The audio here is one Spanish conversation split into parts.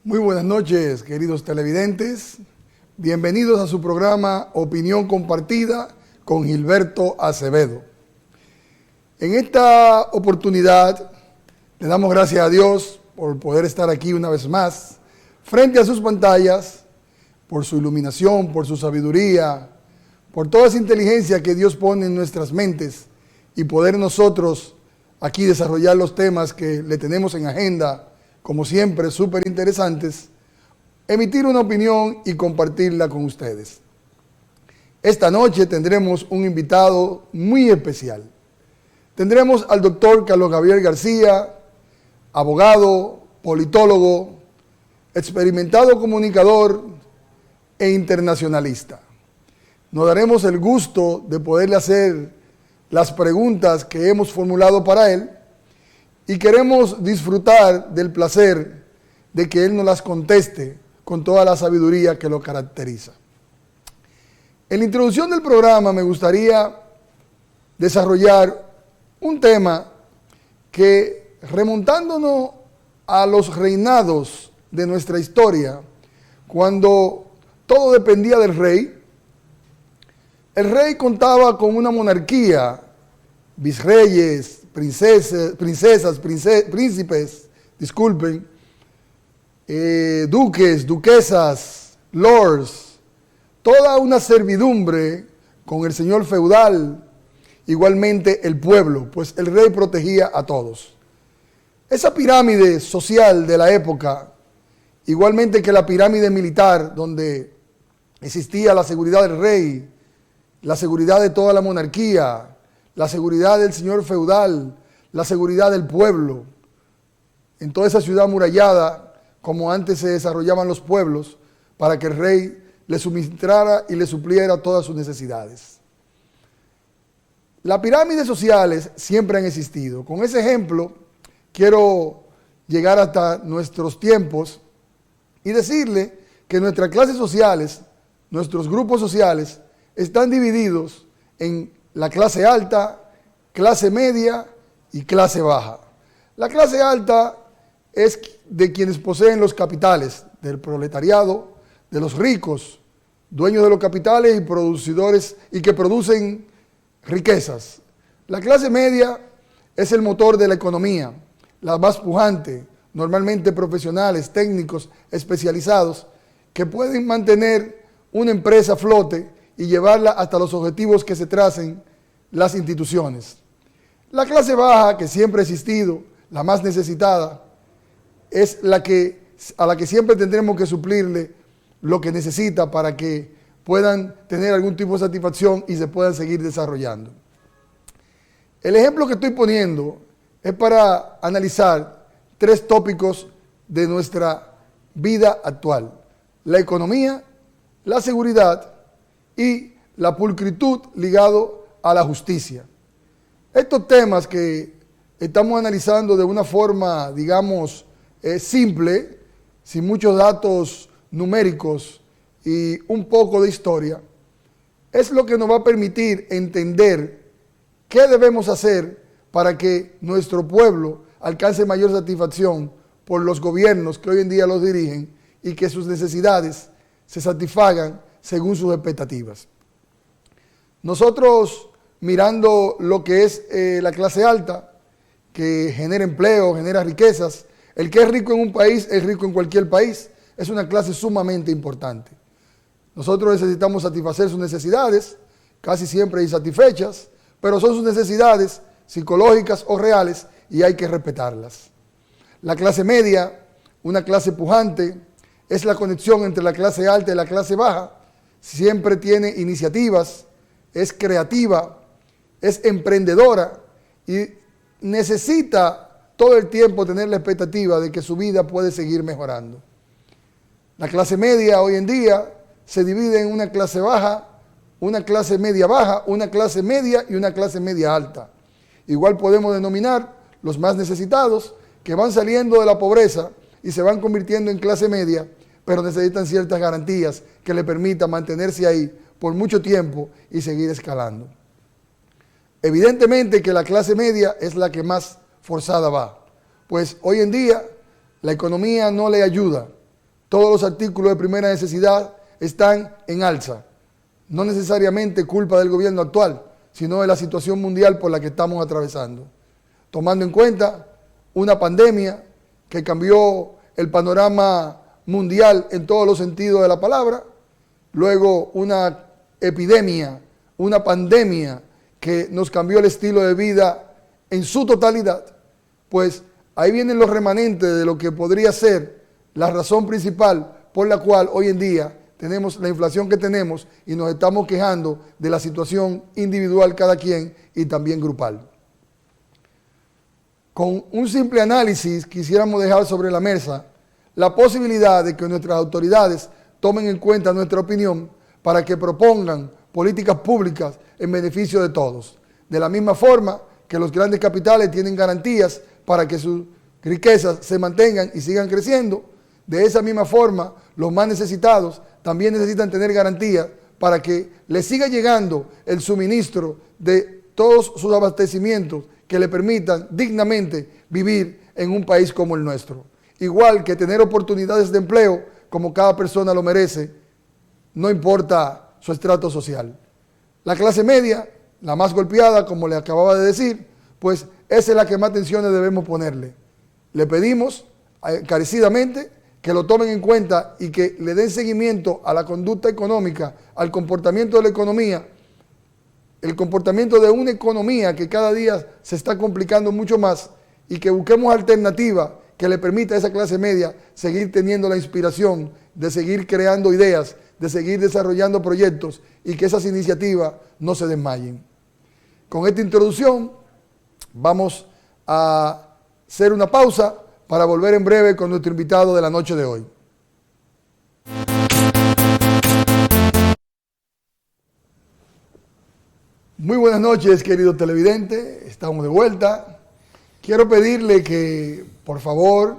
Muy buenas noches, queridos televidentes. Bienvenidos a su programa Opinión Compartida con Gilberto Acevedo. En esta oportunidad le damos gracias a Dios por poder estar aquí una vez más frente a sus pantallas, por su iluminación, por su sabiduría, por toda esa inteligencia que Dios pone en nuestras mentes y poder nosotros aquí desarrollar los temas que le tenemos en agenda, como siempre, súper interesantes, emitir una opinión y compartirla con ustedes. Esta noche tendremos un invitado muy especial. Tendremos al doctor Carlos Gabriel García, abogado, politólogo, experimentado comunicador e internacionalista. Nos daremos el gusto de poderle hacer las preguntas que hemos formulado para él y queremos disfrutar del placer de que él nos las conteste con toda la sabiduría que lo caracteriza. En la introducción del programa me gustaría desarrollar un tema que, remontándonos a los reinados de nuestra historia, cuando todo dependía del rey, el rey contaba con una monarquía, virreyes, princesas, príncipes, duques, duquesas, lords, toda una servidumbre con el señor feudal, igualmente el pueblo, pues el rey protegía a todos. Esa pirámide social de la época, igualmente que la pirámide militar, donde existía la seguridad del rey, la seguridad de toda la monarquía, la seguridad del señor feudal, la seguridad del pueblo. En toda esa ciudad amurallada, como antes se desarrollaban los pueblos, para que el rey le suministrara y le supliera todas sus necesidades. Las pirámides sociales siempre han existido. Con ese ejemplo, quiero llegar hasta nuestros tiempos y decirle que nuestras clases sociales, nuestros grupos sociales, están divididos en la clase alta, clase media y clase baja. La clase alta es de quienes poseen los capitales, del proletariado, de los ricos, dueños de los capitales y producidores y que producen riquezas. La clase media es el motor de la economía, la más pujante, normalmente profesionales, técnicos, especializados, que pueden mantener una empresa a flote y llevarla hasta los objetivos que se tracen las instituciones. La clase baja, que siempre ha existido, la más necesitada, es a la que siempre tendremos que suplirle lo que necesita para que puedan tener algún tipo de satisfacción y se puedan seguir desarrollando. El ejemplo que estoy poniendo es para analizar tres tópicos de nuestra vida actual: la economía, la seguridad y la pulcritud ligado a la justicia. Estos temas que estamos analizando de una forma, digamos, simple, sin muchos datos numéricos y un poco de historia, es lo que nos va a permitir entender qué debemos hacer para que nuestro pueblo alcance mayor satisfacción por los gobiernos que hoy en día los dirigen y que sus necesidades se satisfagan según sus expectativas. Nosotros, mirando lo que es la clase alta, que genera empleo, genera riquezas, el que es rico en un país es rico en cualquier país, es una clase sumamente importante. Nosotros necesitamos satisfacer sus necesidades, casi siempre insatisfechas, pero son sus necesidades psicológicas o reales y hay que respetarlas. La clase media, una clase pujante, es la conexión entre la clase alta y la clase baja, siempre tiene iniciativas, es creativa, es emprendedora y necesita todo el tiempo tener la expectativa de que su vida puede seguir mejorando. La clase media hoy en día se divide en una clase baja, una clase media baja, una clase media y una clase media alta. Igual podemos denominar los más necesitados que van saliendo de la pobreza y se van convirtiendo en clase media, pero necesitan ciertas garantías que le permitan mantenerse ahí por mucho tiempo y seguir escalando. Evidentemente que la clase media es la que más forzada va, pues hoy en día la economía no le ayuda, todos los artículos de primera necesidad están en alza. No necesariamente culpa del gobierno actual, sino de la situación mundial por la que estamos atravesando. Tomando en cuenta una pandemia que cambió el panorama mundial en todos los sentidos de la palabra, luego una epidemia, una pandemia que nos cambió el estilo de vida en su totalidad, pues ahí vienen los remanentes de lo que podría ser la razón principal por la cual hoy en día tenemos la inflación que tenemos y nos estamos quejando de la situación individual cada quien y también grupal. Con un simple análisis quisiéramos dejar sobre la mesa la posibilidad de que nuestras autoridades tomen en cuenta nuestra opinión para que propongan políticas públicas en beneficio de todos. De la misma forma que los grandes capitales tienen garantías para que sus riquezas se mantengan y sigan creciendo, de esa misma forma los más necesitados también necesitan tener garantías para que les siga llegando el suministro de todos sus abastecimientos que le permitan dignamente vivir en un país como el nuestro. Igual que tener oportunidades de empleo como cada persona lo merece, no importa su estrato social. La clase media, la más golpeada, como le acababa de decir, pues esa es la que más atenciones debemos ponerle. Le pedimos encarecidamente que lo tomen en cuenta y que le den seguimiento a la conducta económica, al comportamiento de la economía, el comportamiento de una economía que cada día se está complicando mucho más, y que busquemos alternativas que le permita a esa clase media seguir teniendo la inspiración de seguir creando ideas, de seguir desarrollando proyectos y que esas iniciativas no se desmayen. Con esta introducción vamos a hacer una pausa para volver en breve con nuestro invitado de la noche de hoy. Muy buenas noches, querido televidente, estamos de vuelta. Quiero pedirle que, por favor,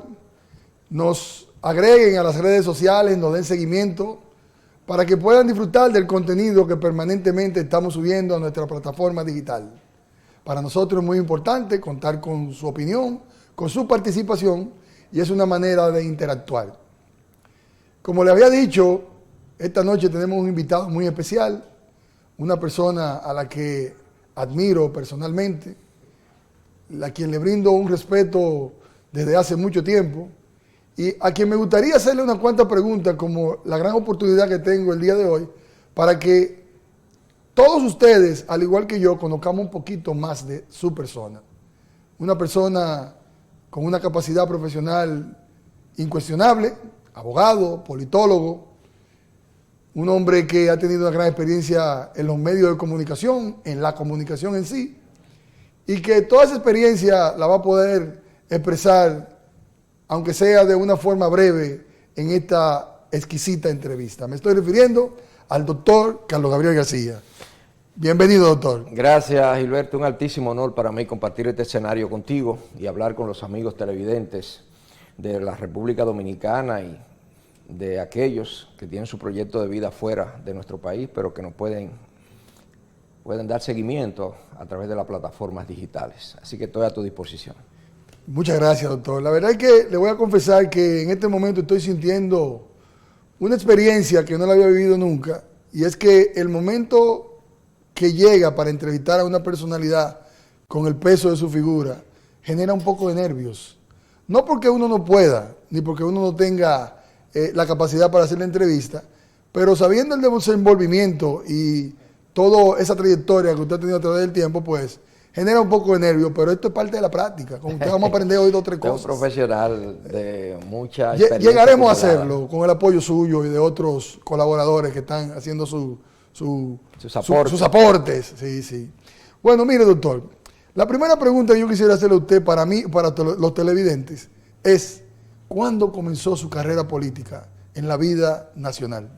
nos agreguen a las redes sociales, nos den seguimiento, para que puedan disfrutar del contenido que permanentemente estamos subiendo a nuestra plataforma digital. Para nosotros es muy importante contar con su opinión, con su participación, y es una manera de interactuar. Como le había dicho, esta noche tenemos un invitado muy especial, una persona a la que admiro personalmente, a quien le brindo un respeto desde hace mucho tiempo, y a quien me gustaría hacerle unas cuantas preguntas, como la gran oportunidad que tengo el día de hoy, para que todos ustedes, al igual que yo, conozcamos un poquito más de su persona. Una persona con una capacidad profesional incuestionable, abogado, politólogo, un hombre que ha tenido una gran experiencia en los medios de comunicación, en la comunicación en sí, y que toda esa experiencia la va a poder expresar, aunque sea de una forma breve, en esta exquisita entrevista. Me estoy refiriendo al doctor Carlos Gabriel García. Bienvenido, doctor. Gracias, Gilberto. Un altísimo honor para mí compartir este escenario contigo y hablar con los amigos televidentes de la República Dominicana y de aquellos que tienen su proyecto de vida fuera de nuestro país, pero que nos pueden dar seguimiento a través de las plataformas digitales. Así que estoy a tu disposición. Muchas gracias, doctor. La verdad es que le voy a confesar que en este momento estoy sintiendo una experiencia que no la había vivido nunca, y es que el momento que llega para entrevistar a una personalidad con el peso de su figura genera un poco de nervios. No porque uno no pueda, ni porque uno no tenga la capacidad para hacer la entrevista, pero sabiendo el desenvolvimiento y toda esa trayectoria que usted ha tenido a través del tiempo, pues genera un poco de nervios, pero esto es parte de la práctica. Con usted vamos a aprender hoy dos o tres cosas. Es un profesional de mucha experiencia. Llegaremos a hacerlo con el apoyo suyo y de otros colaboradores que están haciendo sus aportes. Sí, sí. Bueno, mire, doctor, la primera pregunta que yo quisiera hacerle a usted, para mí, para los televidentes, es: ¿cuándo comenzó su carrera política en la vida nacional?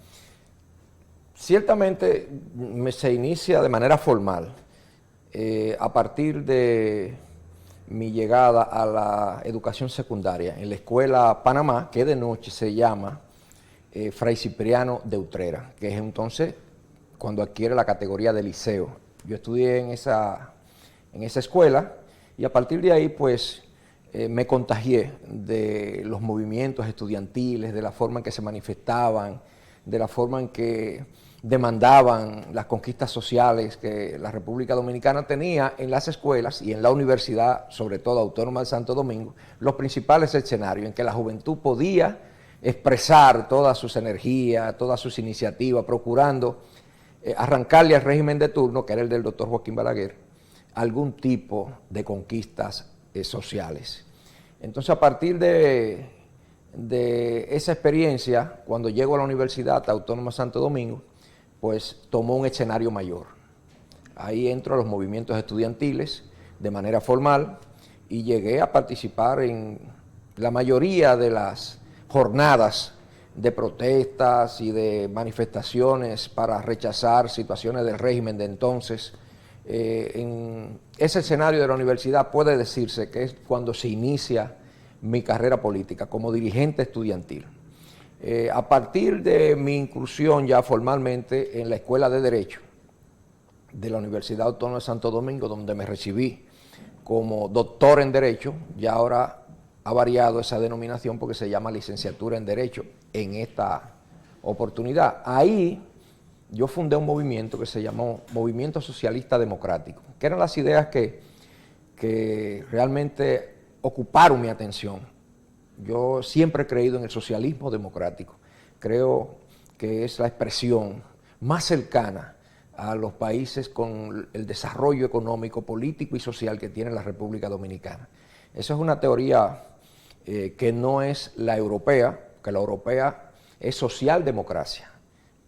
Ciertamente se inicia de manera formal a partir de mi llegada a la educación secundaria en la escuela Panamá, que de noche se llama Fray Cipriano de Utrera, que es entonces cuando adquiere la categoría de liceo. Yo estudié en esa escuela y a partir de ahí pues me contagié de los movimientos estudiantiles, de la forma en que se manifestaban, de la forma en que demandaban las conquistas sociales que la República Dominicana tenía en las escuelas y en la universidad, sobre todo Autónoma de Santo Domingo, los principales escenarios en que la juventud podía expresar todas sus energías, todas sus iniciativas, procurando arrancarle al régimen de turno, que era el del doctor Joaquín Balaguer, algún tipo de conquistas sociales. Entonces, a partir de esa experiencia, cuando llego a la Universidad Autónoma de Santo Domingo, pues tomó un escenario mayor. Ahí entro a los movimientos estudiantiles de manera formal y llegué a participar en la mayoría de las jornadas de protestas y de manifestaciones para rechazar situaciones del régimen de entonces. En ese escenario de la universidad puede decirse que es cuando se inicia mi carrera política como dirigente estudiantil. A partir de mi incursión ya formalmente en la Escuela de Derecho de la Universidad Autónoma de Santo Domingo, donde me recibí como doctor en Derecho, ya ahora ha variado esa denominación porque se llama licenciatura en Derecho en esta oportunidad. Ahí yo fundé un movimiento que se llamó Movimiento Socialista Democrático, que eran las ideas que realmente ocuparon mi atención. Yo siempre he creído en el socialismo democrático. Creo que es la expresión más cercana a los países con el desarrollo económico, político y social que tiene la República Dominicana. Esa es una teoría que no es la europea, que la europea es socialdemocracia.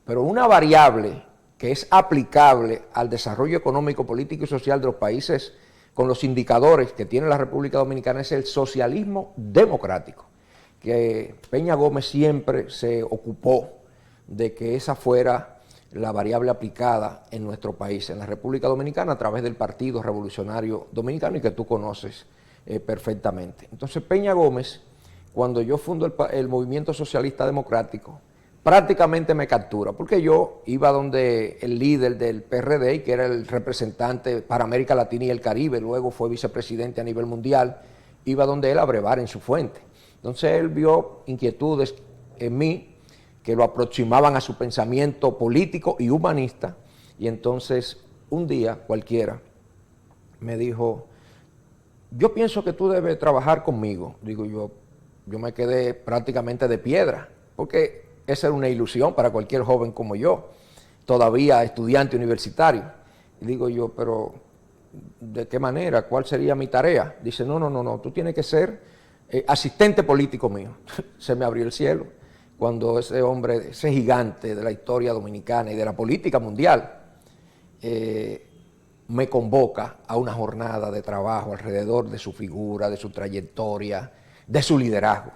Pero una variable que es aplicable al desarrollo económico, político y social de los países con los indicadores que tiene la República Dominicana es el socialismo democrático, que Peña Gómez siempre se ocupó de que esa fuera la variable aplicada en nuestro país, en la República Dominicana, a través del Partido Revolucionario Dominicano y que tú conoces perfectamente. Entonces Peña Gómez, cuando yo fundo el Movimiento Socialista Democrático, prácticamente me captura, porque yo iba donde el líder del PRD, que era el representante para América Latina y el Caribe, luego fue vicepresidente a nivel mundial, iba donde él a brevar en su fuente. Entonces él vio inquietudes en mí que lo aproximaban a su pensamiento político y humanista, y entonces un día cualquiera me dijo, yo pienso que tú debes trabajar conmigo. Digo yo me quedé prácticamente de piedra, porque esa era una ilusión para cualquier joven como yo, todavía estudiante universitario. Y digo yo, pero ¿de qué manera? ¿Cuál sería mi tarea? Dice, no, tú tienes que ser asistente político mío. Se me abrió el cielo cuando ese hombre, ese gigante de la historia dominicana y de la política mundial, me convoca a una jornada de trabajo alrededor de su figura, de su trayectoria, de su liderazgo.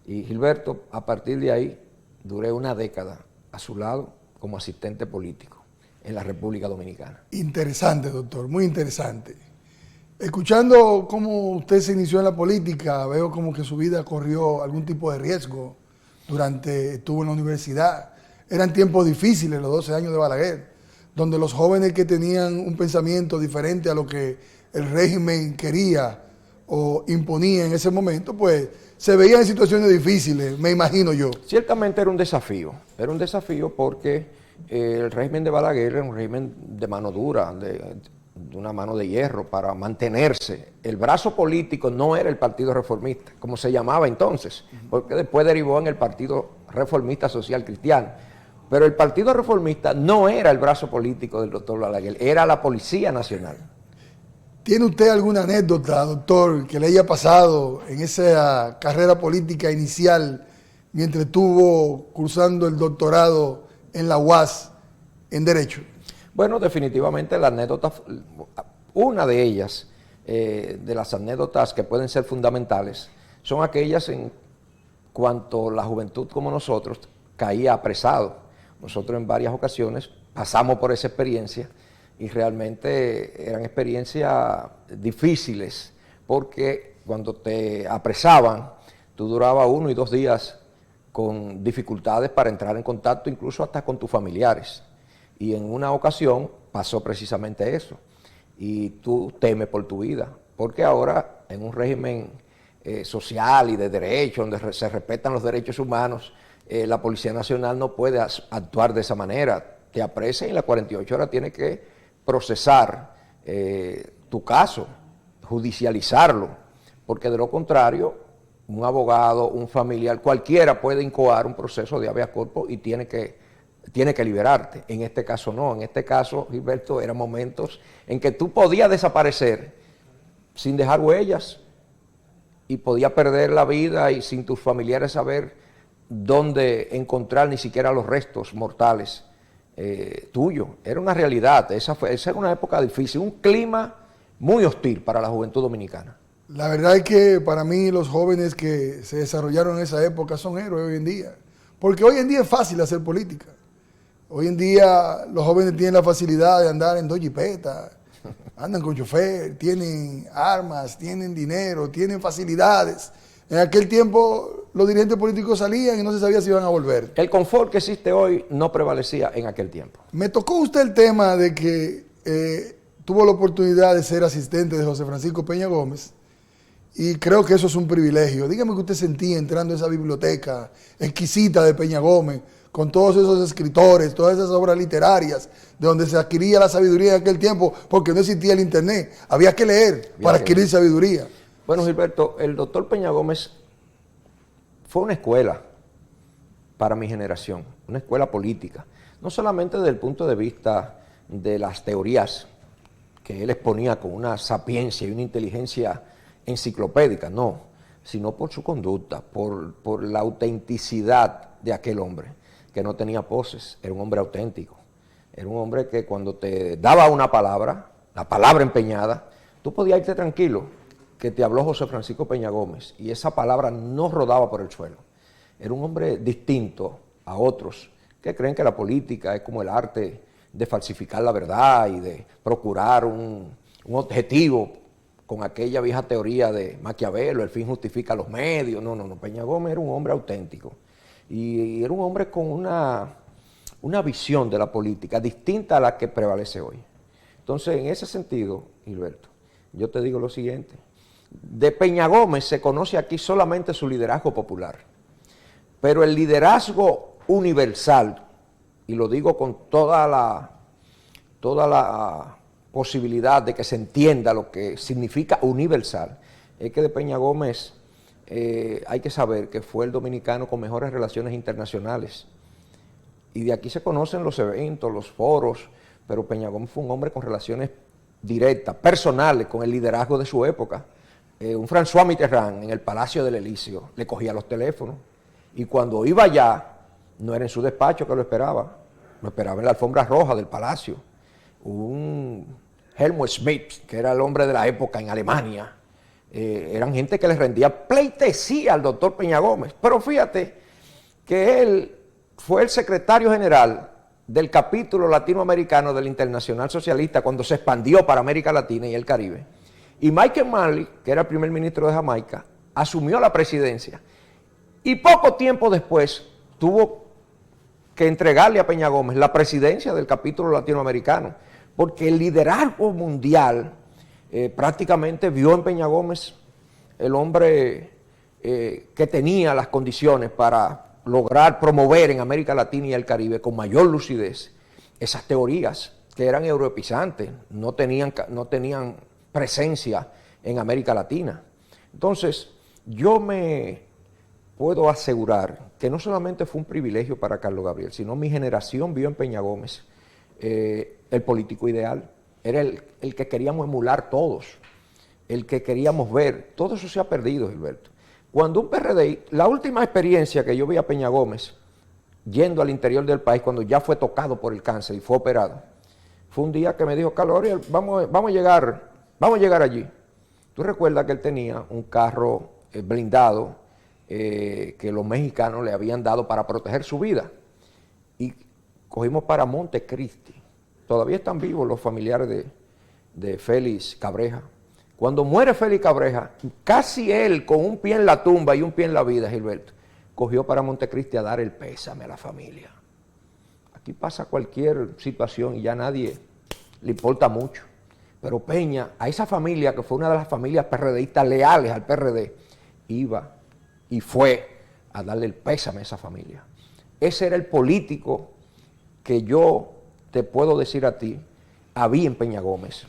Y Gilberto, a partir de ahí, duré una década a su lado como asistente político en la República Dominicana. Interesante, doctor, muy interesante. Escuchando cómo usted se inició en la política, veo como que su vida corrió algún tipo de riesgo durante estuvo en la universidad. Eran tiempos difíciles, los 12 años de Balaguer, donde los jóvenes que tenían un pensamiento diferente a lo que el régimen quería o imponía en ese momento, pues se veían en situaciones difíciles, me imagino yo. Ciertamente era un desafío porque el régimen de Balaguer era un régimen de mano dura, de una mano de hierro para mantenerse. El brazo político no era el Partido Reformista, como se llamaba entonces, porque después derivó en el Partido Reformista Social Cristiano. Pero el Partido Reformista no era el brazo político del doctor Balaguer, era la Policía Nacional. ¿Tiene usted alguna anécdota, doctor, que le haya pasado en esa carrera política inicial mientras estuvo cursando el doctorado en la UAS en Derecho? Bueno, definitivamente la anécdota, una de ellas, de las anécdotas que pueden ser fundamentales, son aquellas en cuanto la juventud como nosotros caía apresado. Nosotros en varias ocasiones pasamos por esa experiencia y realmente eran experiencias difíciles porque cuando te apresaban, tú durabas 1 y 2 días con dificultades para entrar en contacto incluso hasta con tus familiares. Y en una ocasión pasó precisamente eso y tú temes por tu vida, porque ahora en un régimen social y de derecho, donde se respetan los derechos humanos, la Policía Nacional no puede actuar de esa manera. Te apresan y en las 48 horas tiene que procesar tu caso, judicializarlo, porque de lo contrario, un abogado, un familiar, cualquiera puede incoar un proceso de habeas corpus y tiene que liberarte. En este caso no, en este caso, Gilberto, eran momentos en que tú podías desaparecer sin dejar huellas y podías perder la vida y sin tus familiares saber dónde encontrar ni siquiera los restos mortales tuyos. Era una realidad, esa era una época difícil, un clima muy hostil para la juventud dominicana. La verdad es que para mí los jóvenes que se desarrollaron en esa época son héroes hoy en día. Porque hoy en día es fácil hacer política. Hoy en día los jóvenes tienen la facilidad de andar en dos jipetas, andan con chofer, tienen armas, tienen dinero, tienen facilidades. En aquel tiempo los dirigentes políticos salían y no se sabía si iban a volver. El confort que existe hoy no prevalecía en aquel tiempo. Me tocó usted el tema de que tuvo la oportunidad de ser asistente de José Francisco Peña Gómez. Y creo que eso es un privilegio. Dígame qué usted sentía entrando a esa biblioteca exquisita de Peña Gómez, con todos esos escritores, todas esas obras literarias, de donde se adquiría la sabiduría en aquel tiempo, porque no existía el internet. Había que leer para adquirir sabiduría. Bueno, Gilberto, el doctor Peña Gómez fue una escuela para mi generación, una escuela política. No solamente desde el punto de vista de las teorías que él exponía con una sapiencia y una inteligencia enciclopédica, no, sino por su conducta, por la autenticidad de aquel hombre, que no tenía poses, era un hombre auténtico, era un hombre que cuando te daba una palabra, la palabra empeñada, tú podías irte tranquilo, que te habló José Francisco Peña Gómez, y esa palabra no rodaba por el suelo. Era un hombre distinto a otros que creen que la política es como el arte de falsificar la verdad y de procurar un objetivo con aquella vieja teoría de Maquiavelo, el fin justifica los medios. No, Peña Gómez era un hombre auténtico y era un hombre con una visión de la política distinta a la que prevalece hoy. Entonces, en ese sentido, Gilberto, yo te digo lo siguiente: de Peña Gómez se conoce aquí solamente su liderazgo popular, pero el liderazgo universal, y lo digo con toda la posibilidad de que se entienda lo que significa universal, es que de Peña Gómez hay que saber que fue el dominicano con mejores relaciones internacionales. Y de aquí se conocen los eventos, los foros, pero Peña Gómez fue un hombre con relaciones directas, personales, con el liderazgo de su época. Un François Mitterrand en el Palacio del Elíseo le cogía los teléfonos y cuando iba allá, no era en su despacho que lo esperaba en la alfombra roja del palacio. Un Helmut Schmidt, que era el hombre de la época en Alemania, eran gente que le rendía pleitesía al doctor Peña Gómez. Pero fíjate que él fue el secretario general del capítulo latinoamericano del Internacional Socialista cuando se expandió para América Latina y el Caribe. Y Michael Manley, que era el primer ministro de Jamaica, asumió la presidencia. Y poco tiempo después tuvo que entregarle a Peña Gómez la presidencia del capítulo latinoamericano, porque el liderazgo mundial prácticamente vio en Peña Gómez el hombre que tenía las condiciones para lograr promover en América Latina y el Caribe con mayor lucidez esas teorías que eran europeizantes, no tenían presencia en América Latina. Entonces, yo me puedo asegurar que no solamente fue un privilegio para Carlos Gabriel, sino mi generación vio en Peña Gómez el político ideal. Era el que queríamos emular todos, el que queríamos ver. Todo eso se ha perdido, Gilberto. Cuando un PRDI, la última experiencia que yo vi a Peña Gómez yendo al interior del país, cuando ya fue tocado por el cáncer y fue operado, fue un día que me dijo: Carlos Gabriel, vamos a llegar allí. Tú recuerdas que él tenía un carro blindado que los mexicanos le habían dado para proteger su vida. Y cogimos para Montecristi. Todavía están vivos los familiares de Félix Cabreja. Cuando muere Félix Cabreja, casi él con un pie en la tumba y un pie en la vida, Gilberto, cogió para Montecristi a dar el pésame a la familia. Aquí pasa cualquier situación y ya nadie le importa mucho. Pero Peña, a esa familia que fue una de las familias PRDistas leales al PRD, iba y fue a darle el pésame a esa familia. Ese era el político que yo te puedo decir a ti, había en Peña Gómez.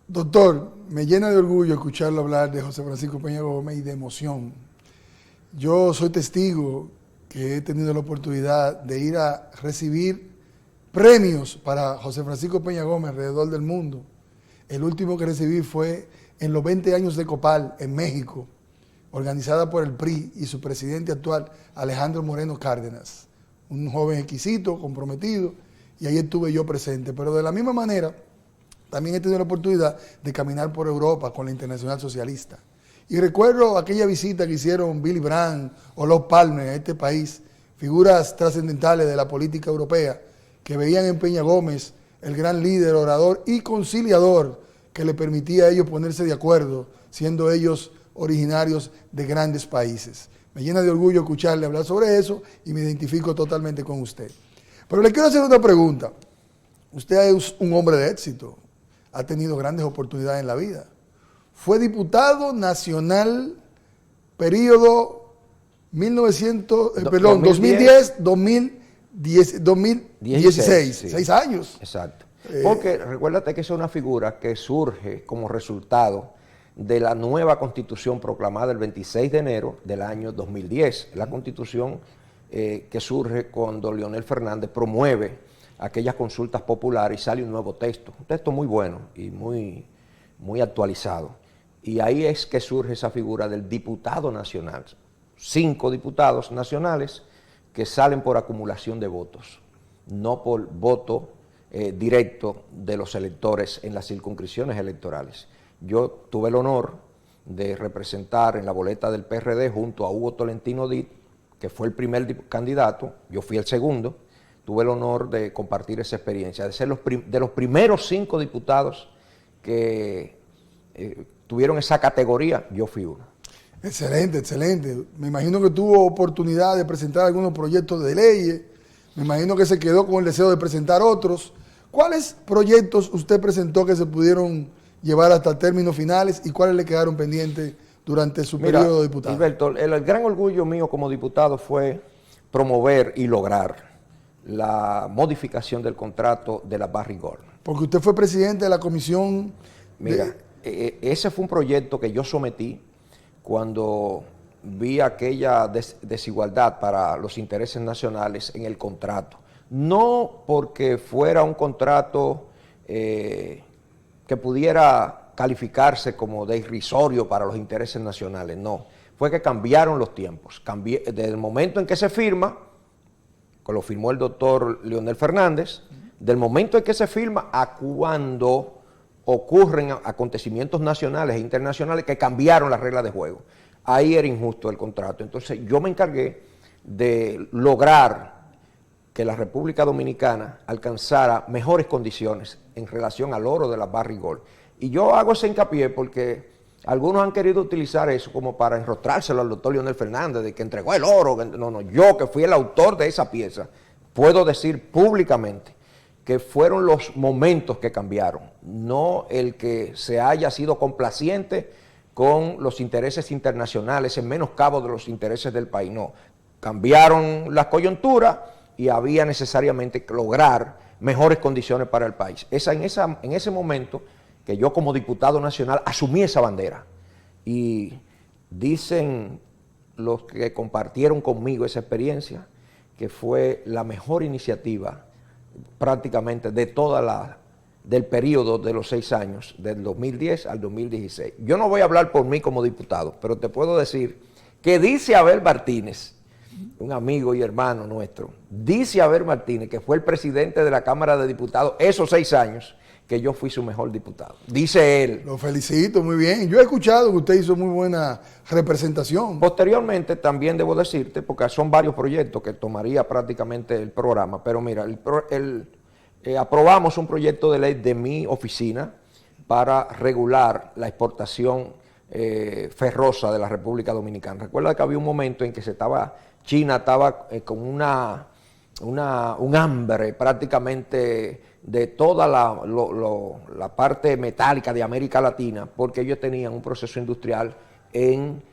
Doctor, me llena de orgullo escucharlo hablar de José Francisco Peña Gómez y de emoción. Yo soy testigo que he tenido la oportunidad de ir a recibir premios para José Francisco Peña Gómez alrededor del mundo. El último que recibí fue en los 20 años de Copal en México, organizada por el PRI y su presidente actual, Alejandro Moreno Cárdenas, un joven exquisito, comprometido, y ahí estuve yo presente. Pero de la misma manera, también he tenido la oportunidad de caminar por Europa con la Internacional Socialista. Y recuerdo aquella visita que hicieron Billy Brandt o Olof Palme a este país, figuras trascendentales de la política europea, que veían en Peña Gómez el gran líder, orador y conciliador que le permitía a ellos ponerse de acuerdo, siendo ellos originarios de grandes países. Me llena de orgullo escucharle hablar sobre eso y me identifico totalmente con usted. Pero le quiero hacer otra pregunta. Usted es un hombre de éxito, ha tenido grandes oportunidades en la vida. Fue diputado nacional, periodo 2010-2016, sí. 6 años. Exacto. Porque recuérdate que es una figura que surge como resultado de la nueva constitución proclamada el 26 de enero del año 2010. La constitución que surge cuando Leonel Fernández promueve aquellas consultas populares y sale un nuevo texto. Un texto muy bueno y muy actualizado. Y ahí es que surge esa figura del diputado nacional. 5 diputados nacionales que salen por acumulación de votos, no por voto directo de los electores en las circunscripciones electorales. Yo tuve el honor de representar en la boleta del PRD junto a Hugo Tolentino Dit, que fue el primer candidato, yo fui el segundo, tuve el honor de compartir esa experiencia, de ser de los primeros 5 diputados que tuvieron esa categoría, yo fui uno. Excelente, excelente. Me imagino que tuvo oportunidad de presentar algunos proyectos de leyes, me imagino que se quedó con el deseo de presentar otros. ¿Cuáles proyectos usted presentó que se pudieron llevar hasta términos finales y cuáles le quedaron pendientes durante su periodo de diputado? Gilberto, el gran orgullo mío como diputado fue promover y lograr la modificación del contrato de la Barrick Gold. Porque usted fue presidente de la comisión. Mira, ese fue un proyecto que yo sometí cuando vi aquella desigualdad para los intereses nacionales en el contrato. No porque fuera un contrato que pudiera calificarse como de irrisorio para los intereses nacionales, no. Fue que cambiaron los tiempos. Desde el momento en que se firma, que lo firmó el doctor Leonel Fernández, del momento en que se firma a cuando ocurren acontecimientos nacionales e internacionales que cambiaron las reglas de juego. Ahí era injusto el contrato. Entonces yo me encargué de lograr que la República Dominicana alcanzara mejores condiciones en relación al oro de la Barrick Gold. Y yo hago ese hincapié porque algunos han querido utilizar eso como para enrostrárselo al doctor Leonel Fernández, de que entregó el oro. No, yo que fui el autor de esa pieza, puedo decir públicamente que fueron los momentos que cambiaron, no el que se haya sido complaciente con los intereses internacionales, en menoscabo de los intereses del país, no. Cambiaron las coyunturas y había necesariamente que lograr mejores condiciones para el país. En ese momento que yo como diputado nacional asumí esa bandera y dicen los que compartieron conmigo esa experiencia que fue la mejor iniciativa prácticamente de del periodo de los 6 años, del 2010 al 2016. Yo no voy a hablar por mí como diputado, pero te puedo decir que dice Abel Martínez, un amigo y hermano nuestro, dice Abel Martínez, que fue el presidente de la Cámara de Diputados esos 6 años, que yo fui su mejor diputado. Dice él. Lo felicito, muy bien. Yo he escuchado que usted hizo muy buena representación. Posteriormente, también debo decirte, porque son varios proyectos que tomaría prácticamente el programa, pero mira, aprobamos un proyecto de ley de mi oficina para regular la exportación ferrosa de la República Dominicana. Recuerda que había un momento en que China estaba con un hambre prácticamente de toda la parte metálica de América Latina, porque ellos tenían un proceso industrial en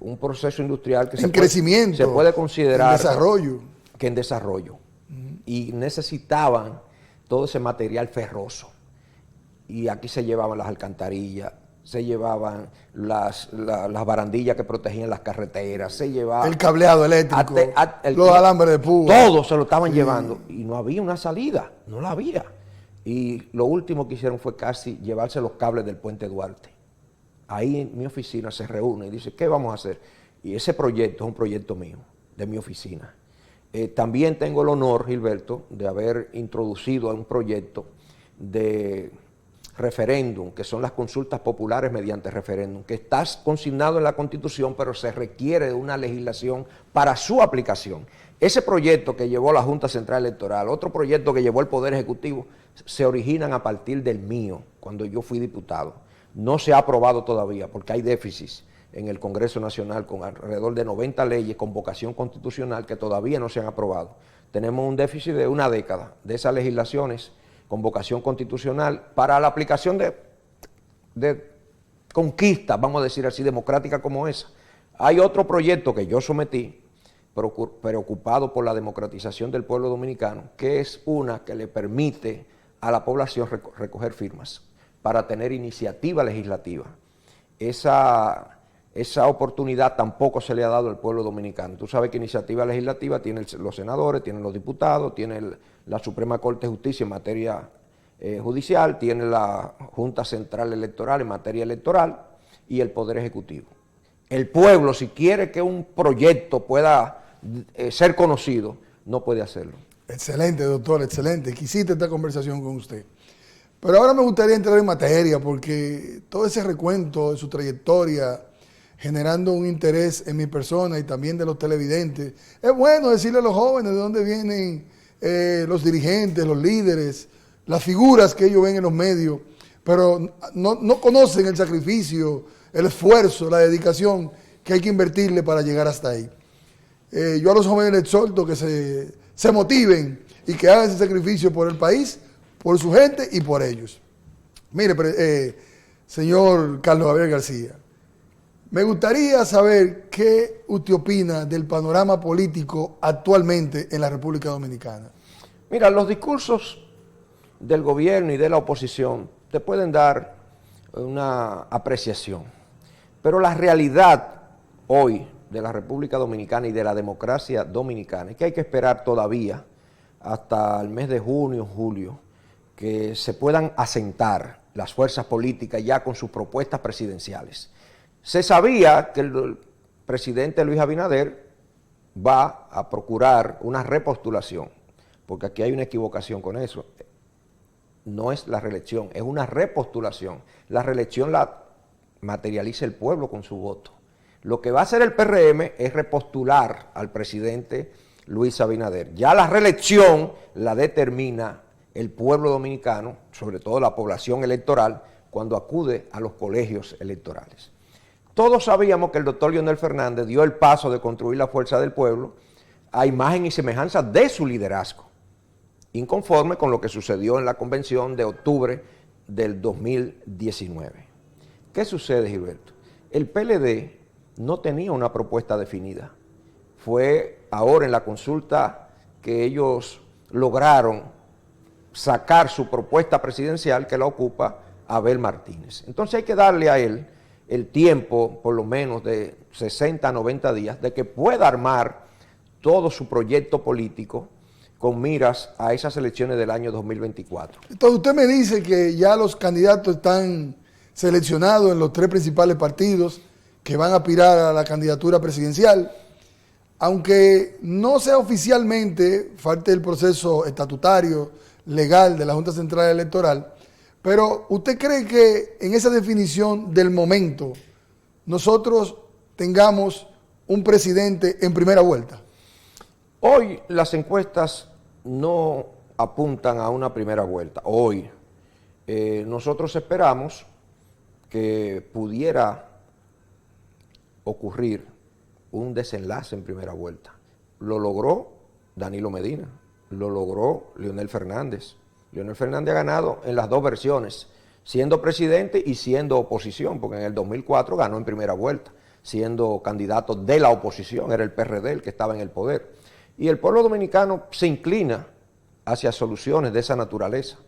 un proceso industrial que en crecimiento, se puede considerar en desarrollo. que en desarrollo. Y necesitaban todo ese material ferroso. Y aquí se llevaban las alcantarillas, se llevaban las barandillas que protegían las carreteras, se llevaba el cableado eléctrico, los alambres de púa. Todo se lo estaban llevando y no había una salida, no la había. Y lo último que hicieron fue casi llevarse los cables del puente Duarte. Ahí en mi oficina se reúne y dice, ¿qué vamos a hacer? Y ese proyecto es un proyecto mío, de mi oficina. También tengo el honor, Gilberto, de haber introducido un proyecto de referéndum, que son las consultas populares mediante referéndum, que está consignado en la Constitución, pero se requiere de una legislación para su aplicación. Ese proyecto que llevó la Junta Central Electoral, otro proyecto que llevó el Poder Ejecutivo, se originan a partir del mío, cuando yo fui diputado. No se ha aprobado todavía, porque hay déficits en el Congreso Nacional con alrededor de 90 leyes con vocación constitucional que todavía no se han aprobado. Tenemos un déficit de una década de esas legislaciones con vocación constitucional para la aplicación de conquistas, vamos a decir así, democráticas como esa. Hay otro proyecto que yo sometí, preocupado por la democratización del pueblo dominicano, que es una que le permite a la población recoger firmas para tener iniciativa legislativa. Esa oportunidad tampoco se le ha dado al pueblo dominicano. Tú sabes que iniciativa legislativa tienen los senadores, tienen los diputados, tiene la Suprema Corte de Justicia en materia judicial, tiene la Junta Central Electoral en materia electoral y el Poder Ejecutivo. El pueblo, si quiere que un proyecto pueda ser conocido, no puede hacerlo. Excelente, doctor, excelente. Quisiste esta conversación con usted. Pero ahora me gustaría entrar en materia porque todo ese recuento de su trayectoria generando un interés en mi persona y también de los televidentes. Es bueno decirle a los jóvenes de dónde vienen los dirigentes, los líderes, las figuras que ellos ven en los medios, pero no conocen el sacrificio, el esfuerzo, la dedicación que hay que invertirle para llegar hasta ahí. Yo a los jóvenes les exhorto que se motiven y que hagan ese sacrificio por el país, por su gente y por ellos. Mire, señor Carlos Javier García, me gustaría saber qué usted opina del panorama político actualmente en la República Dominicana. Mira, los discursos del gobierno y de la oposición te pueden dar una apreciación, pero la realidad hoy de la República Dominicana y de la democracia dominicana es que hay que esperar todavía hasta el mes de junio, julio, que se puedan asentar las fuerzas políticas ya con sus propuestas presidenciales. Se sabía que el presidente Luis Abinader va a procurar una repostulación, porque aquí hay una equivocación con eso. No es la reelección, es una repostulación. La reelección la materializa el pueblo con su voto. Lo que va a hacer el PRM es repostular al presidente Luis Abinader. Ya la reelección la determina el pueblo dominicano, sobre todo la población electoral, cuando acude a los colegios electorales. Todos sabíamos que el doctor Leonel Fernández dio el paso de construir la fuerza del pueblo a imagen y semejanza de su liderazgo, inconforme con lo que sucedió en la convención de octubre del 2019. ¿Qué sucede, Gilberto? El PLD no tenía una propuesta definida. Fue ahora en la consulta que ellos lograron sacar su propuesta presidencial, que la ocupa Abel Martínez. Entonces hay que darle a él el tiempo, por lo menos de 60 a 90 días, de que pueda armar todo su proyecto político con miras a esas elecciones del año 2024. Entonces usted me dice que ya los candidatos están seleccionados en los tres principales partidos que van a aspirar a la candidatura presidencial, aunque no sea oficialmente, falte el proceso estatutario, legal de la Junta Central Electoral, pero ¿usted cree que en esa definición del momento nosotros tengamos un presidente en primera vuelta? Hoy las encuestas no apuntan a una primera vuelta. Hoy nosotros esperamos que pudiera ocurrir un desenlace en primera vuelta. Lo logró Danilo Medina, lo logró Leonel Fernández. Leonel Fernández ha ganado en las dos versiones siendo presidente y siendo oposición, porque en el 2004 ganó en primera vuelta, siendo candidato de la oposición, era el PRD el que estaba en el poder. Y el pueblo dominicano se inclina hacia soluciones de esa naturaleza.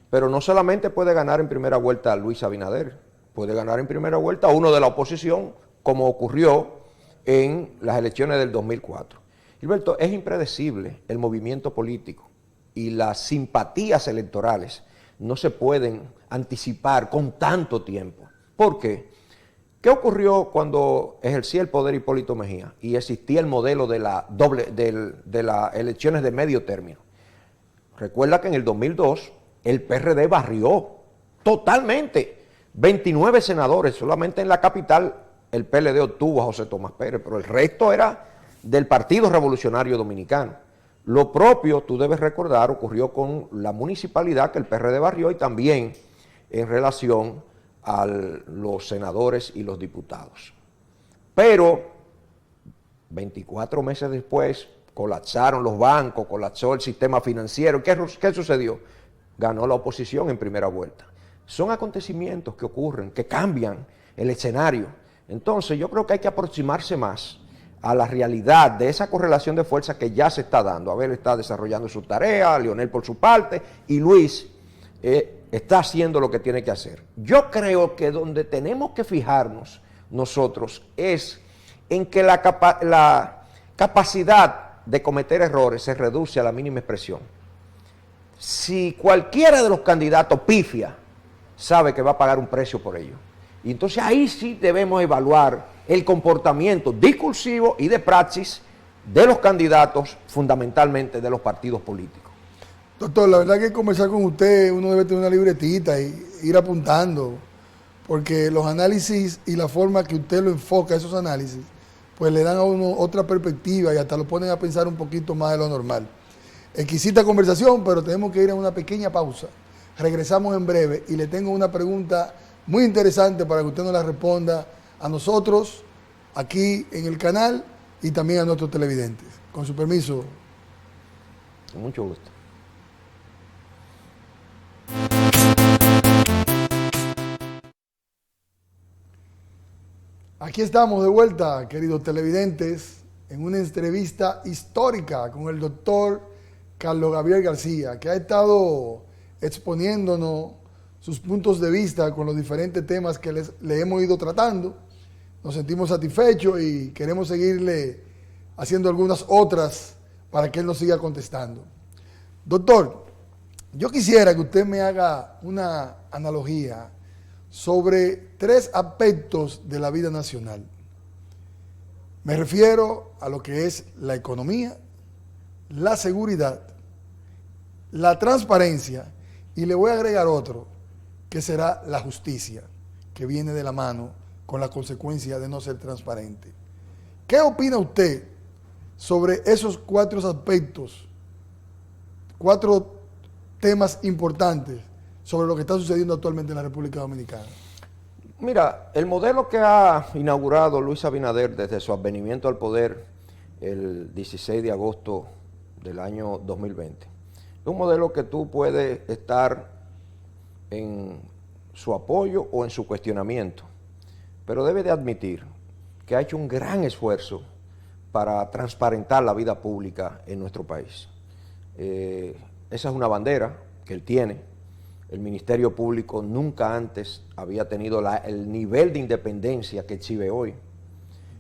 Pero no solamente puede ganar en primera vuelta a Luis Abinader, puede ganar en primera vuelta a uno de la oposición, como ocurrió en las elecciones del 2004. Gilberto, es impredecible el movimiento político y las simpatías electorales no se pueden anticipar con tanto tiempo. ¿Por qué? ¿Qué ocurrió cuando ejercía el poder Hipólito Mejía y existía el modelo de las elecciones de medio término? Recuerda que en el 2002 el PRD barrió totalmente 29 senadores, solamente en la capital el PLD obtuvo a José Tomás Pérez, pero el resto era del Partido Revolucionario Dominicano. Lo propio, tú debes recordar, ocurrió con la municipalidad que el PRD barrió y también en relación a los senadores y los diputados. Pero 24 meses después colapsaron los bancos, colapsó el sistema financiero. ¿Qué sucedió? Ganó la oposición en primera vuelta. Son acontecimientos que ocurren, que cambian el escenario. Entonces yo creo que hay que aproximarse más a la realidad de esa correlación de fuerza que ya se está dando. Abel está desarrollando su tarea, Leonel por su parte, y Luis está haciendo lo que tiene que hacer. Yo creo que donde tenemos que fijarnos nosotros es en que la capacidad de cometer errores se reduce a la mínima expresión. Si cualquiera de los candidatos pifia, sabe que va a pagar un precio por ello. Y entonces ahí sí debemos evaluar el comportamiento discursivo y de praxis de los candidatos, fundamentalmente de los partidos políticos. Doctor, la verdad que conversar con usted, uno debe tener una libretita y ir apuntando, porque los análisis y la forma que usted lo enfoca, esos análisis, pues le dan a uno otra perspectiva y hasta lo ponen a pensar un poquito más de lo normal. Exquisita conversación, pero tenemos que ir a una pequeña pausa. Regresamos en breve y le tengo una pregunta muy interesante para que usted nos la responda a nosotros aquí en el canal y también a nuestros televidentes. Con su permiso. Con mucho gusto. Aquí estamos de vuelta, queridos televidentes, en una entrevista histórica con el doctor Carlos Gabriel García, que ha estado exponiéndonos sus puntos de vista con los diferentes temas que le hemos ido tratando. Nos sentimos satisfechos y queremos seguirle haciendo algunas otras para que él nos siga contestando. Doctor, yo quisiera que usted me haga una analogía sobre 3 aspectos de la vida nacional. Me refiero a lo que es la economía, la seguridad, la transparencia y le voy a agregar otro, que será la justicia, que viene de la mano con la consecuencia de no ser transparente. ¿Qué opina usted sobre esos 4 aspectos, 4 temas importantes sobre lo que está sucediendo actualmente en la República Dominicana? Mira, el modelo que ha inaugurado Luis Abinader desde su advenimiento al poder el 16 de agosto del año 2020, es un modelo que tú puedes estar en su apoyo o en su cuestionamiento, pero debe de admitir que ha hecho un gran esfuerzo para transparentar la vida pública en nuestro país. Esa es una bandera que él tiene. El Ministerio Público nunca antes había tenido el nivel de independencia que exhibe hoy.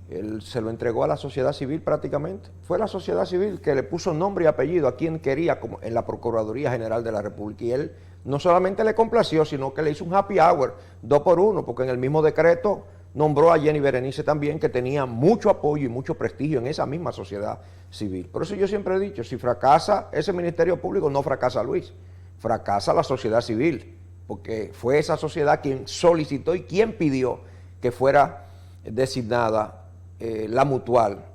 Él se lo entregó a la sociedad civil prácticamente. Fue la sociedad civil que le puso nombre y apellido a quien quería como en la Procuraduría General de la República. Y él no solamente le complació, sino que le hizo un happy hour, 2 por 1, porque en el mismo decreto nombró a Jenny Berenice también, que tenía mucho apoyo y mucho prestigio en esa misma sociedad civil. Por eso yo siempre he dicho, si fracasa ese Ministerio Público, no fracasa Luis, fracasa la sociedad civil, porque fue esa sociedad quien solicitó y quien pidió que fuera designada la Mutual,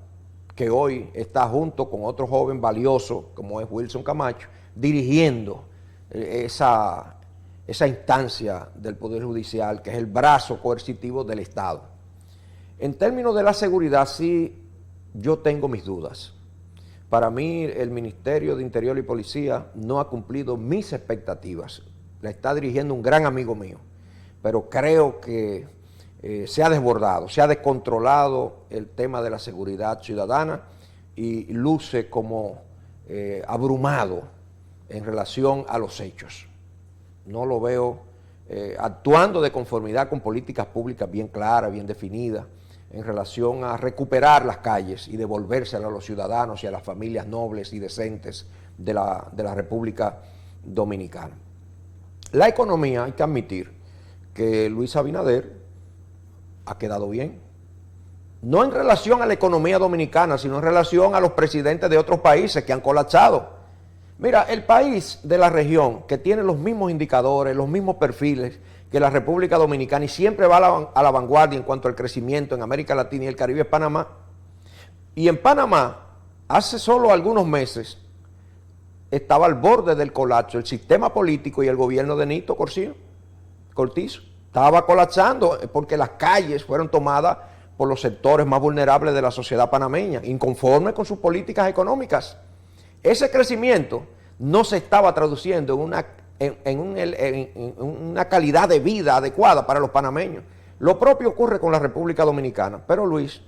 que hoy está junto con otro joven valioso, como es Wilson Camacho, dirigiendo esa instancia del Poder Judicial, que es el brazo coercitivo del Estado. En términos de la seguridad, sí, yo tengo mis dudas. Para mí, el Ministerio de Interior y Policía no ha cumplido mis expectativas la está dirigiendo un gran amigo mío, pero creo que se ha desbordado, se ha descontrolado el tema de la seguridad ciudadana y luce como abrumado en relación a los hechos. No lo veo actuando de conformidad con políticas públicas bien claras, bien definidas, en relación a recuperar las calles y devolvérselas a los ciudadanos y a las familias nobles y decentes de la República Dominicana. La economía, hay que admitir que Luis Abinader ha quedado bien. No en relación a la economía dominicana, sino en relación a los presidentes de otros países que han colapsado. Mira, el país de la región que tiene los mismos indicadores, los mismos perfiles que la República Dominicana y siempre va a la vanguardia en cuanto al crecimiento en América Latina y el Caribe es Panamá. Y en Panamá, hace solo algunos meses, estaba al borde del colapso el sistema político y el gobierno de Nito Cortizo. Estaba colapsando porque las calles fueron tomadas por los sectores más vulnerables de la sociedad panameña, inconformes con sus políticas económicas. Ese crecimiento no se estaba traduciendo en una calidad de vida adecuada para los panameños. Lo propio ocurre con la República Dominicana, pero Luis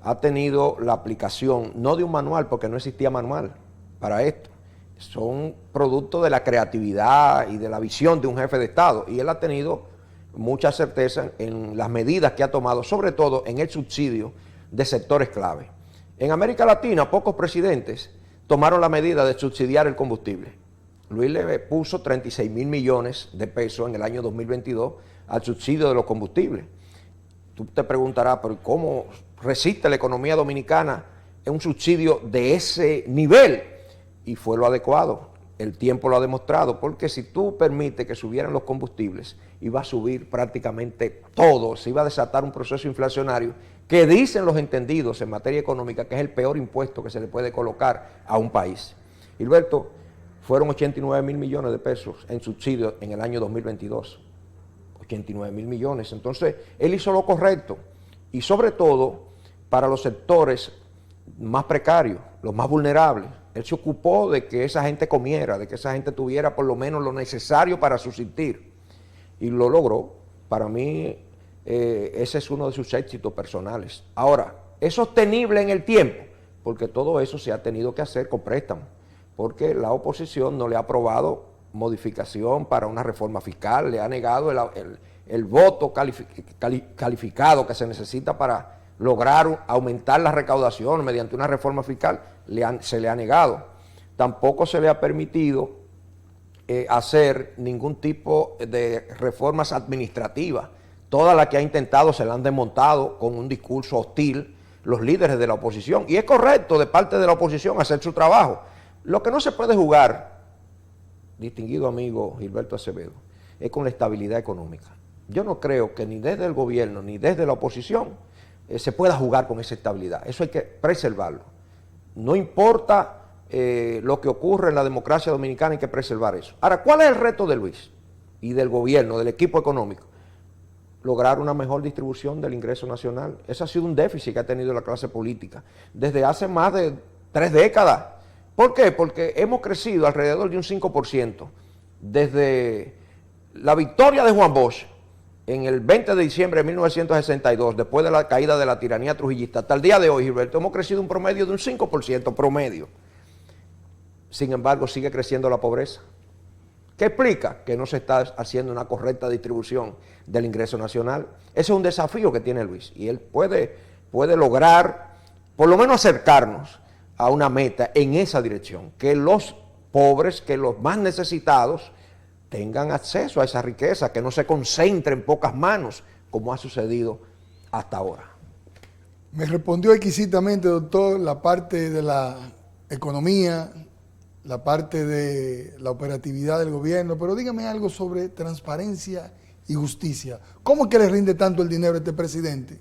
ha tenido la aplicación, no de un manual, porque no existía manual para esto. Son producto de la creatividad y de la visión de un jefe de Estado, y él ha tenido mucha certeza en las medidas que ha tomado, sobre todo en el subsidio de sectores clave. En América Latina, pocos presidentes tomaron la medida de subsidiar el combustible. Luis le puso 36 mil millones de pesos en el año 2022 al subsidio de los combustibles. Tú te preguntarás, pero ¿cómo resiste la economía dominicana en un subsidio de ese nivel? Y fue lo adecuado. El tiempo lo ha demostrado, porque si tú permites que subieran los combustibles, iba a subir prácticamente todo, se iba a desatar un proceso inflacionario que dicen los entendidos en materia económica que es el peor impuesto que se le puede colocar a un país. Gilberto, fueron 89 mil millones de pesos en subsidios en el año 2022. 89 mil millones. Entonces, él hizo lo correcto. Y sobre todo, para los sectores más precarios, los más vulnerables. Él se ocupó de que esa gente comiera, de que esa gente tuviera por lo menos lo necesario para subsistir. Y lo logró. Para mí, ese es uno de sus éxitos personales. Ahora, es sostenible en el tiempo, porque todo eso se ha tenido que hacer con préstamos, porque la oposición no le ha aprobado modificación para una reforma fiscal, le ha negado el voto calificado que se necesita para lograr aumentar la recaudación mediante una reforma fiscal, se le ha negado. Tampoco se le ha permitido hacer ningún tipo de reformas administrativas. Todas las que ha intentado se la han desmontado con un discurso hostil los líderes de la oposición. Y es correcto de parte de la oposición hacer su trabajo. Lo que no se puede jugar, distinguido amigo Gilberto Acevedo, es con la estabilidad económica. Yo no creo que ni desde el gobierno ni desde la oposición se pueda jugar con esa estabilidad. Eso hay que preservarlo. No importa lo que ocurre en la democracia dominicana, hay que preservar eso. Ahora, ¿cuál es el reto de Luis y del gobierno, del equipo económico? Lograr una mejor distribución del ingreso nacional. Ese ha sido un déficit que ha tenido la clase política desde hace más de 3 décadas. ¿Por qué? Porque hemos crecido alrededor de un 5%. Desde la victoria de Juan Bosch en el 20 de diciembre de 1962, después de la caída de la tiranía trujillista, hasta el día de hoy, Gilberto, hemos crecido un promedio de un 5% promedio. Sin embargo, sigue creciendo la pobreza. ¿Qué explica? Que no se está haciendo una correcta distribución del ingreso nacional. Ese es un desafío que tiene Luis, y él puede lograr, por lo menos acercarnos a una meta en esa dirección, que los pobres, que los más necesitados tengan acceso a esa riqueza, que no se concentre en pocas manos, como ha sucedido hasta ahora. Me respondió exquisitamente, doctor, la parte de la economía, la parte de la operatividad del gobierno, pero dígame algo sobre transparencia y justicia. ¿Cómo es que le rinde tanto el dinero a este presidente?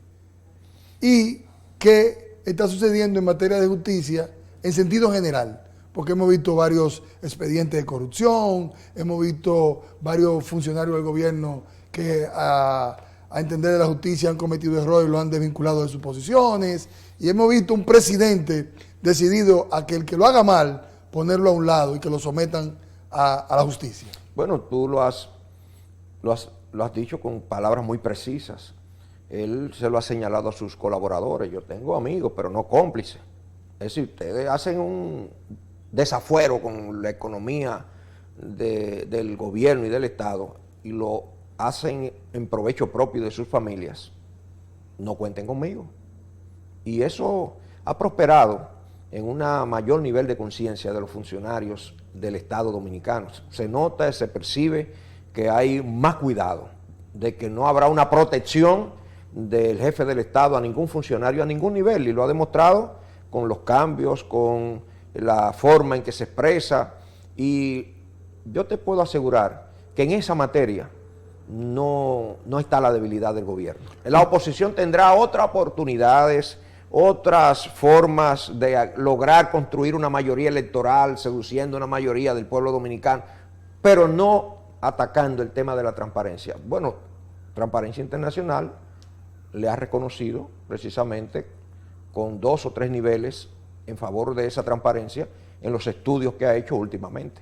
¿Y qué está sucediendo en materia de justicia en sentido general? Porque hemos visto varios expedientes de corrupción, hemos visto varios funcionarios del gobierno que a entender de la justicia han cometido errores y lo han desvinculado de sus posiciones, y hemos visto un presidente decidido a que el que lo haga mal, ponerlo a un lado y que lo sometan a la justicia. Bueno, tú lo has lo has dicho con palabras muy precisas. Él se lo ha señalado a sus colaboradores. Yo tengo amigos, pero no cómplices. Es decir, ustedes hacen un desafuero con la economía del gobierno y del Estado y lo hacen en provecho propio de sus familias. No cuenten conmigo. Y eso ha prosperado en un mayor nivel de conciencia de los funcionarios del Estado dominicano. Se nota, se percibe que hay más cuidado, de que no habrá una protección del jefe del Estado a ningún funcionario a ningún nivel, y lo ha demostrado con los cambios, con la forma en que se expresa, y yo te puedo asegurar que en esa materia no está la debilidad del gobierno. La oposición tendrá otras oportunidades, otras formas de lograr construir una mayoría electoral, seduciendo una mayoría del pueblo dominicano, pero no atacando el tema de la transparencia. Bueno, Transparencia Internacional le ha reconocido precisamente con 2 o 3 niveles en favor de esa transparencia en los estudios que ha hecho últimamente.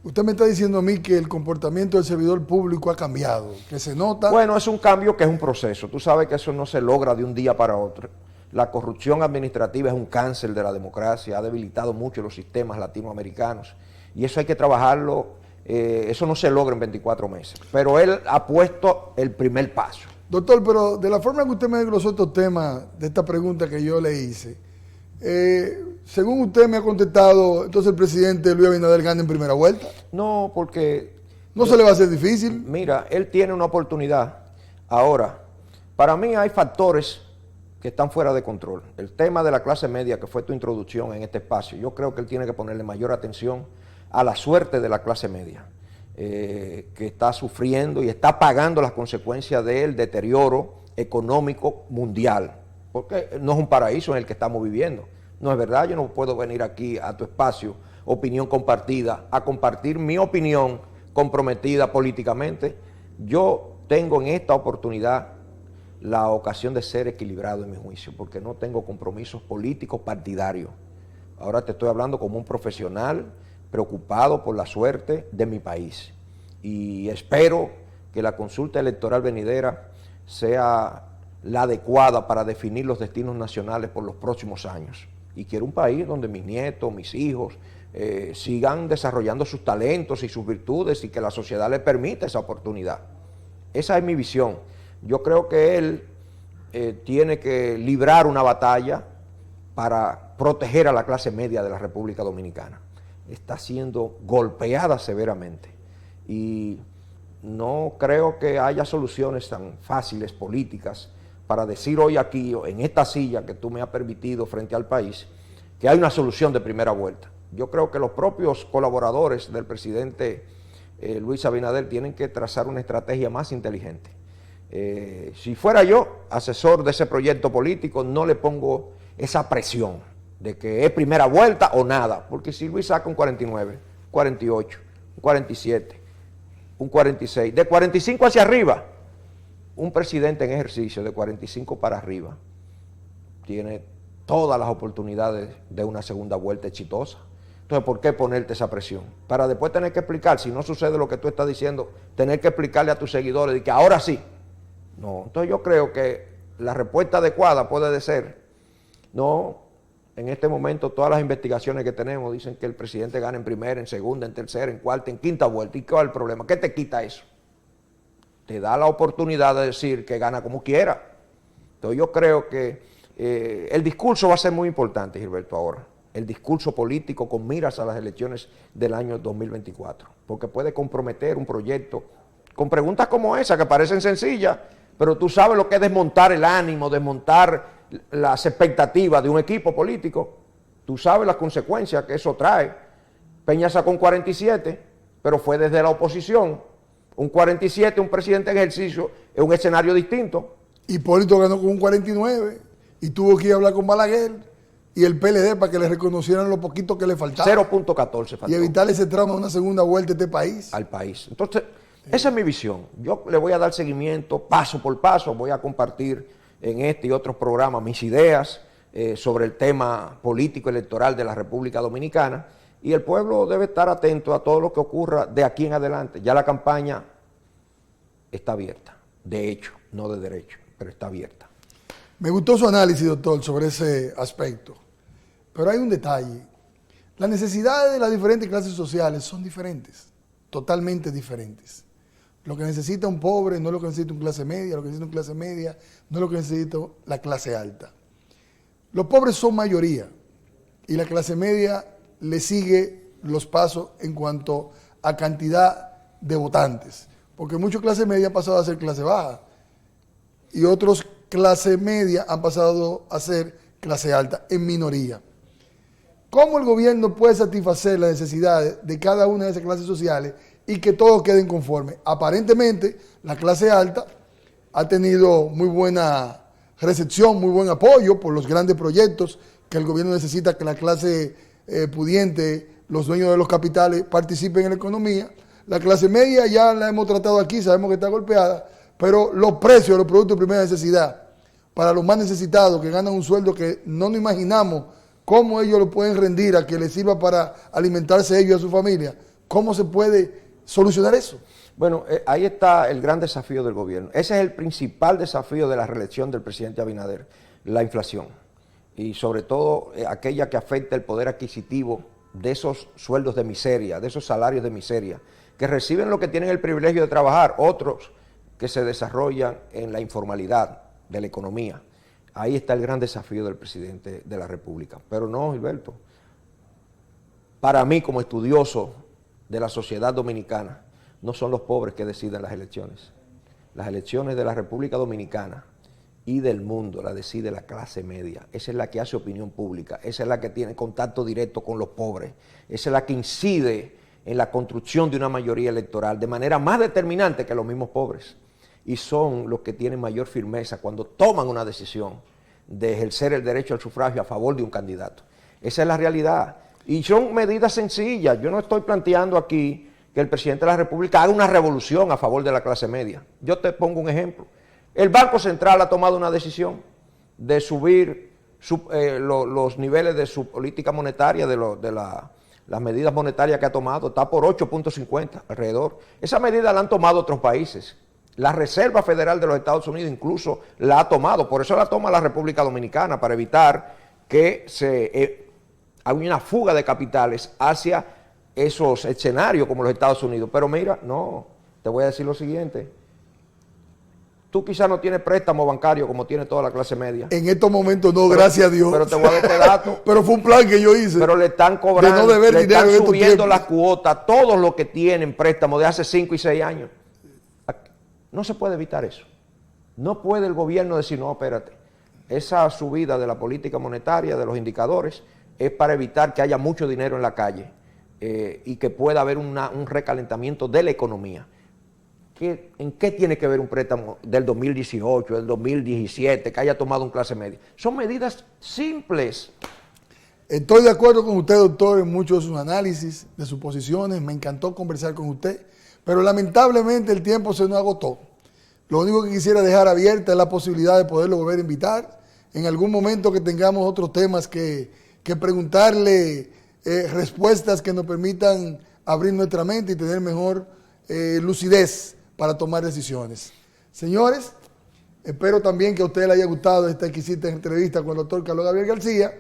Usted me está diciendo a mí que el comportamiento del servidor público ha cambiado, que se nota. Bueno, es un cambio que es un proceso. Tú sabes que eso no se logra de un día para otro. La corrupción administrativa es un cáncer de la democracia, ha debilitado mucho los sistemas latinoamericanos y eso hay que trabajarlo, eso no se logra en 24 meses. Pero él ha puesto el primer paso. Doctor, pero de la forma que usted me desglosó estos temas de esta pregunta que yo le hice, según usted me ha contestado, entonces el presidente Luis Abinader gana en primera vuelta. No, porque... ¿No se le va a hacer difícil? Mira, él tiene una oportunidad. Ahora, para mí hay factores que están fuera de control. El tema de la clase media, que fue tu introducción en este espacio, yo creo que él tiene que ponerle mayor atención a la suerte de la clase media, que está sufriendo y está pagando las consecuencias del deterioro económico mundial, porque no es un paraíso en el que estamos viviendo. No es verdad, yo no puedo venir aquí a tu espacio, Opinión Compartida, a compartir mi opinión comprometida políticamente. Yo tengo en esta oportunidad la ocasión de ser equilibrado en mi juicio, porque no tengo compromisos políticos partidarios. Ahora te estoy hablando como un profesional preocupado por la suerte de mi país. Y espero que la consulta electoral venidera sea la adecuada para definir los destinos nacionales por los próximos años. Y quiero un país donde mis nietos, mis hijos, sigan desarrollando sus talentos y sus virtudes y que la sociedad les permita esa oportunidad. Esa es mi visión. Yo creo que él tiene que librar una batalla para proteger a la clase media de la República Dominicana. Está siendo golpeada severamente y no creo que haya soluciones tan fáciles políticas para decir hoy aquí, en esta silla que tú me has permitido frente al país, que hay una solución de primera vuelta. Yo creo que los propios colaboradores del presidente Luis Abinader tienen que trazar una estrategia más inteligente. Si fuera yo asesor de ese proyecto político, no le pongo esa presión de que es primera vuelta o nada, porque si Luis saca un 49, 48, un 47, un 46, de 45 hacia arriba, un presidente en ejercicio de 45 para arriba tiene todas las oportunidades de una segunda vuelta exitosa. Entonces, ¿por qué ponerte esa presión? Para después tener que explicar, si no sucede lo que tú estás diciendo, tener que explicarle a tus seguidores de que ahora sí. No, entonces yo creo que la respuesta adecuada puede ser, no, en este momento todas las investigaciones que tenemos dicen que el presidente gana en primera, en segunda, en tercera, en cuarta, en quinta vuelta. ¿Y cuál es el problema? ¿Qué te quita eso? Te da la oportunidad de decir que gana como quiera. Entonces yo creo que el discurso va a ser muy importante, Gilberto, ahora. El discurso político con miras a las elecciones del año 2024. Porque puede comprometer un proyecto con preguntas como esa, que parecen sencillas, pero tú sabes lo que es desmontar el ánimo, desmontar las expectativas de un equipo político. Tú sabes las consecuencias que eso trae. Peña sacó un 47, pero fue desde la oposición. Un 47, un presidente en ejercicio, es un escenario distinto. Hipólito ganó con un 49 y tuvo que ir a hablar con Balaguer y el PLD para que le reconocieran lo poquito que le faltaba. 0.14 faltó. Y evitar ese trauma de una segunda vuelta a este país. Al país. Entonces, esa es mi visión. Yo le voy a dar seguimiento paso por paso, voy a compartir en este y otros programas mis ideas sobre el tema político electoral de la República Dominicana, y el pueblo debe estar atento a todo lo que ocurra de aquí en adelante. Ya la campaña está abierta. De hecho, no de derecho, pero está abierta. Me gustó su análisis, doctor, sobre ese aspecto. Pero hay un detalle. Las necesidades de las diferentes clases sociales son diferentes, totalmente diferentes. Lo que necesita un pobre no es lo que necesita una clase media, lo que necesita una clase media no es lo que necesita la clase alta. Los pobres son mayoría y la clase media le sigue los pasos en cuanto a cantidad de votantes. Porque muchos clase media han pasado a ser clase baja y otros clase media han pasado a ser clase alta en minoría. ¿Cómo el gobierno puede satisfacer las necesidades de cada una de esas clases sociales y que todos queden conformes? Aparentemente, la clase alta ha tenido muy buena recepción, muy buen apoyo por los grandes proyectos que el gobierno necesita que la clase pudiente, los dueños de los capitales, participen en la economía. La clase media ya la hemos tratado aquí, sabemos que está golpeada, pero los precios de los productos de primera necesidad para los más necesitados que ganan un sueldo que no nos imaginamos cómo ellos lo pueden rendir a que les sirva para alimentarse ellos y a su familia. ¿Cómo se puede solucionar eso? Bueno, ahí está el gran desafío del gobierno. Ese es el principal desafío de la reelección del presidente Abinader, la inflación. Y sobre todo aquella que afecta el poder adquisitivo de esos sueldos de miseria, de esos salarios de miseria, que reciben los que tienen el privilegio de trabajar, otros que se desarrollan en la informalidad de la economía. Ahí está el gran desafío del presidente de la República. Pero no, Gilberto, para mí como estudioso de la sociedad dominicana, no son los pobres que deciden las elecciones. Las elecciones de la República Dominicana y del mundo las decide la clase media. Esa es la que hace opinión pública, esa es la que tiene contacto directo con los pobres, esa es la que incide en la construcción de una mayoría electoral de manera más determinante que los mismos pobres. Y son los que tienen mayor firmeza cuando toman una decisión de ejercer el derecho al sufragio a favor de un candidato. Esa es la realidad. Y son medidas sencillas. Yo no estoy planteando aquí que el presidente de la República haga una revolución a favor de la clase media. Yo te pongo un ejemplo. El Banco Central ha tomado una decisión de subir los niveles de su política monetaria, las medidas monetarias que ha tomado. Está por 8.50 alrededor. Esa medida la han tomado otros países. La Reserva Federal de los Estados Unidos incluso la ha tomado, por eso la toma la República Dominicana, para evitar que haya una fuga de capitales hacia esos escenarios como los Estados Unidos. Pero mira, no, te voy a decir lo siguiente. Tú quizás no tienes préstamo bancario como tiene toda la clase media. En estos momentos no, gracias a Dios. Pero te voy a dar este dato. Pero fue un plan que yo hice. Pero le están cobrando, de no deber le dinero están subiendo las tiempos. cuotas, todos los que tienen préstamo de hace 5 y 6 años. No se puede evitar eso. No puede el gobierno decir, no, espérate, esa subida de la política monetaria, de los indicadores, es para evitar que haya mucho dinero en la calle y que pueda haber un recalentamiento de la economía. ¿En qué tiene que ver un préstamo del 2018, del 2017, que haya tomado un clase media? Son medidas simples. Estoy de acuerdo con usted, doctor, en muchos de sus análisis, de sus posiciones. Me encantó conversar con usted. Pero lamentablemente el tiempo se nos agotó. Lo único que quisiera dejar abierta es la posibilidad de poderlo volver a invitar. En algún momento que tengamos otros temas que preguntarle, respuestas que nos permitan abrir nuestra mente y tener mejor lucidez para tomar decisiones. Señores, espero también que a ustedes les haya gustado esta exquisita entrevista con el doctor Carlos Gabriel García.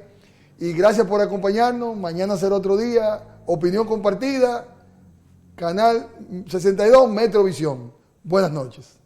Y gracias por acompañarnos. Mañana será otro día. Opinión compartida. Canal 62 Metrovisión. Buenas noches.